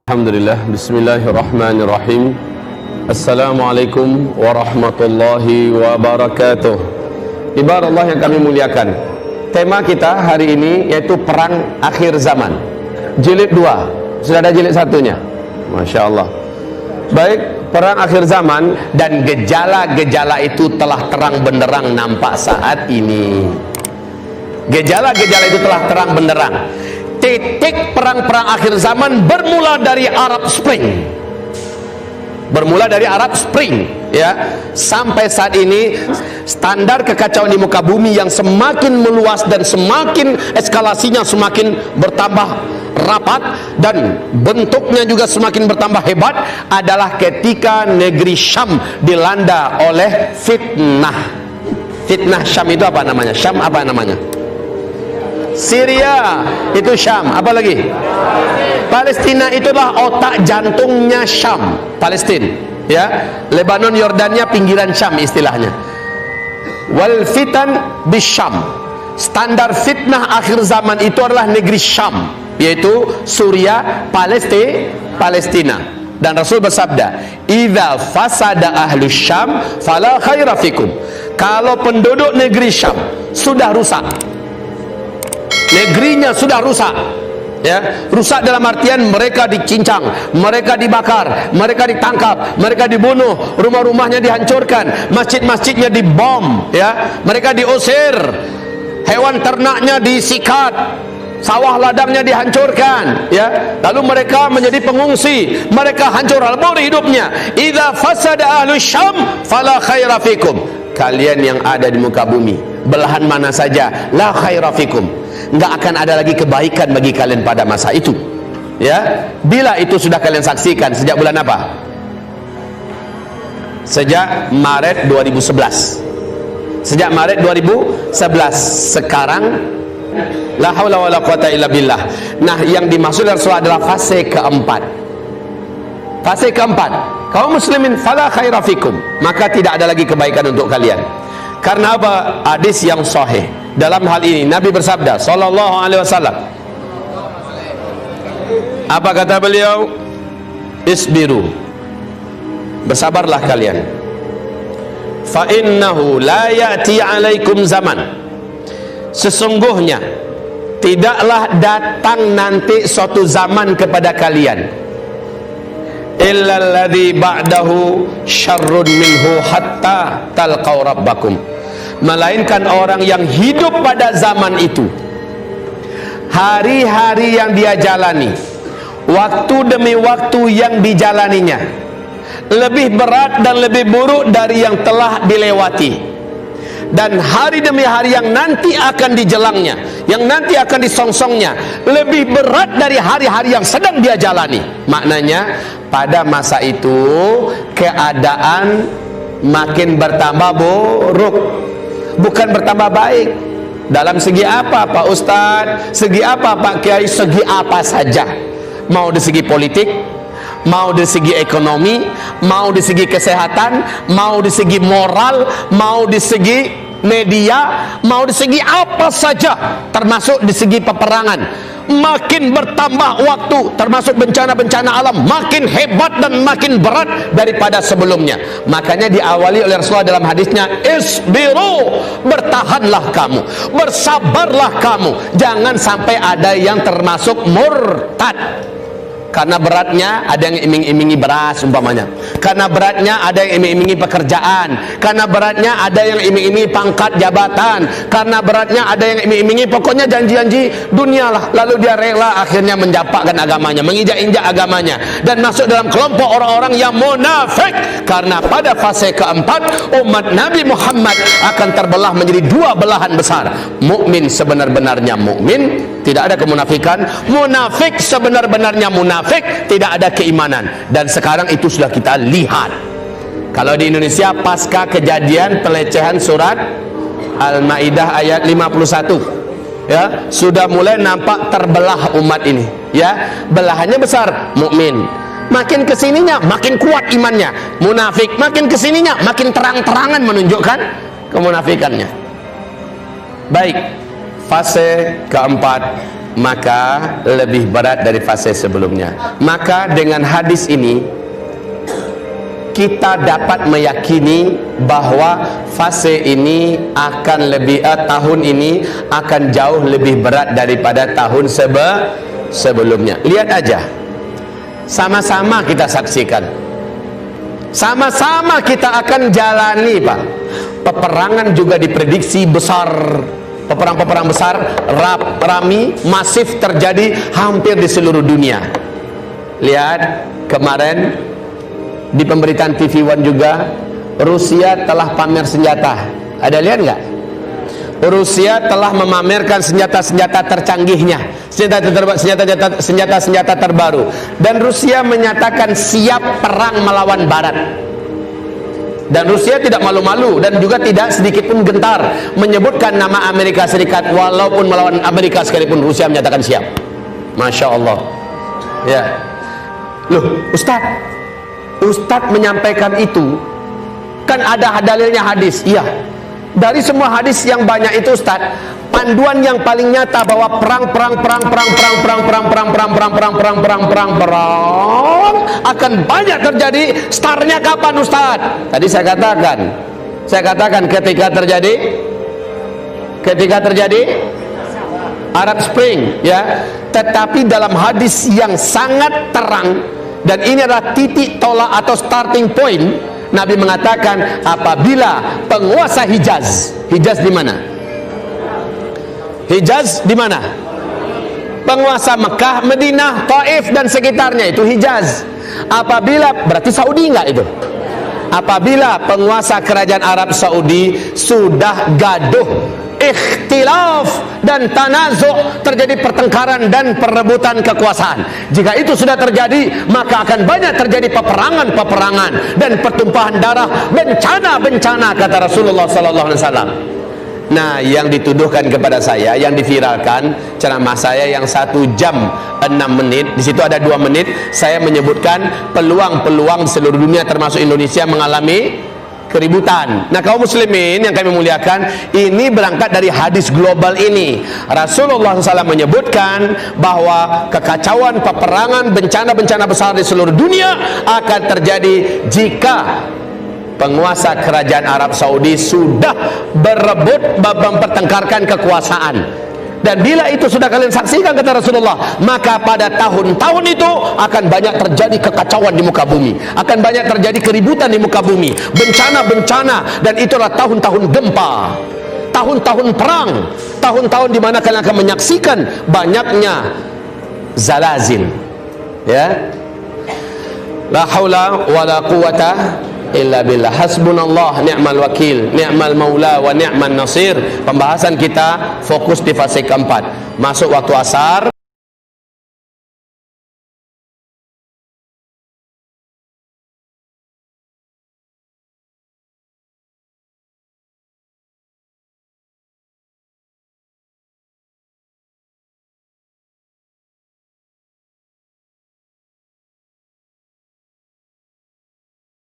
Alhamdulillah, bismillahirrahmanirrahim. Assalamualaikum warahmatullahi wabarakatuh. Ibarat Allah yang kami muliakan, tema kita hari ini yaitu Perang Akhir Zaman, jilid 2. Sudah ada jilid 1-nya. Masya Allah. Baik, Perang Akhir Zaman dan gejala-gejala itu telah terang benderang nampak saat ini. Gejala-gejala itu telah terang benderang. Titik perang-perang akhir zaman bermula dari Arab Spring. Bermula dari Arab Spring, ya. Sampai saat ini standar kekacauan di muka bumi yang semakin meluas dan semakin eskalasinya semakin bertambah rapat dan bentuknya juga semakin bertambah hebat adalah ketika negeri Syam dilanda oleh fitnah. Fitnah Syam itu apa namanya? Syam apa namanya? Syria itu Syam, apa lagi? Palestina itulah otak jantungnya Syam, Palestina, ya. Lebanon, Yordania pinggiran Syam istilahnya. Wal fitan bisyam. Standar fitnah akhir zaman itu adalah negeri Syam, yaitu Suria, Palestina. Dan Rasul bersabda, "Idza fasada ahlus Syam fala khaira fikum." Kalau penduduk negeri Syam sudah rusak, negerinya sudah rusak, ya, rusak dalam artian mereka dicincang, mereka dibakar, mereka ditangkap, mereka dibunuh, rumah-rumahnya dihancurkan, masjid-masjidnya dibom, ya, mereka diusir, hewan ternaknya disikat, sawah ladangnya dihancurkan, ya, lalu mereka menjadi pengungsi, mereka hancur lebur hidupnya. Idza fasada ahlus Syam fala khaira fikum. Kalian yang ada di muka bumi, belahan mana saja, la khaira fikum, nggak akan ada lagi kebaikan bagi kalian pada masa itu, ya. Bila itu sudah kalian saksikan sejak bulan apa? Sejak Maret 2011. Sejak Maret 2011. Sekarang la haula wala quwata illa billah. Nah, yang dimaksud Rasulullah adalah fase keempat. Fase keempat, kaum muslimin fala khaira fikum, maka tidak ada lagi kebaikan untuk kalian. Karena apa? Hadis yang sahih. Dalam hal ini Nabi bersabda sallallahu alaihi wasallam, apa kata beliau? Isbiru, bersabarlah kalian. Fa innahu la ya'ti alaikum zaman, sesungguhnya tidaklah datang nanti suatu zaman kepada kalian, illa alladhi ba'dahu syarrun minhu hatta talqaw rabbakum, melainkan orang yang hidup pada zaman itu, hari-hari yang dia jalani, waktu demi waktu yang dijalaninya lebih berat dan lebih buruk dari yang telah dilewati, dan hari demi hari yang nanti akan dijelangnya, yang nanti akan disongsongnya lebih berat dari hari-hari yang sedang dia jalani. Maknanya pada masa itu keadaan makin bertambah buruk, bukan bertambah baik. Dalam segi apa Pak Ustadz? Segi apa Pak Kiai? Segi apa saja. Mau dari segi politik, mau dari segi ekonomi, mau dari segi kesehatan, mau dari segi moral, mau dari segi media, mau dari segi apa saja, termasuk di segi peperangan. Makin bertambah waktu, termasuk bencana-bencana alam, makin hebat dan makin berat daripada sebelumnya. Makanya diawali oleh Rasulullah dalam hadisnya, isbiru, bertahanlah kamu, bersabarlah kamu, jangan sampai ada yang termasuk murtad. Karena beratnya ada yang iming-imingi beras umpamanya, karena beratnya ada yang iming-imingi pekerjaan, karena beratnya ada yang iming-imingi pangkat jabatan, karena beratnya ada yang iming-imingi pokoknya janji-janji dunia lah, lalu dia rela akhirnya menjapakkan agamanya, menginjak-injak agamanya, dan masuk dalam kelompok orang-orang yang munafik. Karena pada fase keempat umat Nabi Muhammad akan terbelah menjadi dua belahan besar, mukmin sebenar-benarnya mukmin, tidak ada kemunafikan, munafik sebenar-benarnya munafik, tidak ada keimanan. Dan sekarang itu sudah kita lihat. Kalau di Indonesia pasca kejadian pelecehan surat Al-Maidah ayat 51, ya, sudah mulai nampak terbelah umat ini, ya. Belahannya besar, mukmin, makin kesininya makin kuat imannya, munafik makin kesininya makin terang-terangan menunjukkan kemunafikannya. Baik, fase keempat maka lebih berat dari fase sebelumnya. Maka dengan hadis ini kita dapat meyakini bahwa fase ini akan lebih tahun ini akan jauh lebih berat daripada tahun sebelumnya. Lihat aja, sama-sama kita saksikan, sama-sama kita akan jalani, Pak. Peperangan juga diprediksi besar, peperang-peperang besar, rami, masif terjadi hampir di seluruh dunia. Lihat kemarin di pemberitaan TV One juga, Rusia telah pamer senjata. Ada lihat nggak? Rusia telah memamerkan senjata-senjata tercanggihnya, senjata-senjata terbaru, dan Rusia menyatakan siap perang melawan Barat. Dan Rusia tidak malu-malu dan juga tidak sedikit pun gentar menyebutkan nama Amerika Serikat. Walaupun melawan Amerika sekalipun, Rusia menyatakan siap. Masya Allah. Ya, loh, Ustadz menyampaikan itu kan ada dalilnya hadis. Iya, dari semua hadis yang banyak itu Ustadz, panduan yang paling nyata bahwa perang akan banyak terjadi. Startnya kapan Ustadz? Tadi saya katakan ketika terjadi Arab Spring, ya. Tetapi dalam hadis yang sangat terang, dan ini adalah titik tolak atau starting point, Nabi mengatakan apabila penguasa Hijaz di mana? Hijaz di mana? Penguasa Mekah, Madinah, Taif dan sekitarnya itu Hijaz. Apabila, berarti Saudi enggak itu? Apabila penguasa kerajaan Arab Saudi sudah gaduh, ikhtilaf dan tanazu', terjadi pertengkaran dan perebutan kekuasaan, jika itu sudah terjadi, maka akan banyak terjadi peperangan dan pertumpahan darah, bencana, kata Rasulullah sallallahu alaihi wasallam. Nah, yang dituduhkan kepada saya, yang diviralkan ceramah saya yang 1 jam 6 menit, di situ ada 2 menit saya menyebutkan peluang-peluang seluruh dunia termasuk Indonesia mengalami keributan. Nah, kaum muslimin yang kami muliakan, ini berangkat dari hadis global ini. Rasulullah SAW menyebutkan bahwa kekacauan, peperangan, bencana-bencana besar di seluruh dunia akan terjadi jika penguasa kerajaan Arab Saudi sudah berebut mempertengkarkan kekuasaan. Dan bila itu sudah kalian saksikan, kata Rasulullah, maka pada tahun-tahun itu akan banyak terjadi kekacauan di muka bumi, akan banyak terjadi keributan di muka bumi, bencana-bencana, dan itulah tahun-tahun gempa, tahun-tahun perang, tahun-tahun di mana kalian akan menyaksikan banyaknya zalazil. Ya, la haula wala quwata illa billah. Hasbunallah ni'mal wakil, ni'mal maula wa ni'man nasir. Pembahasan kita fokus di fase keempat, masuk waktu asar.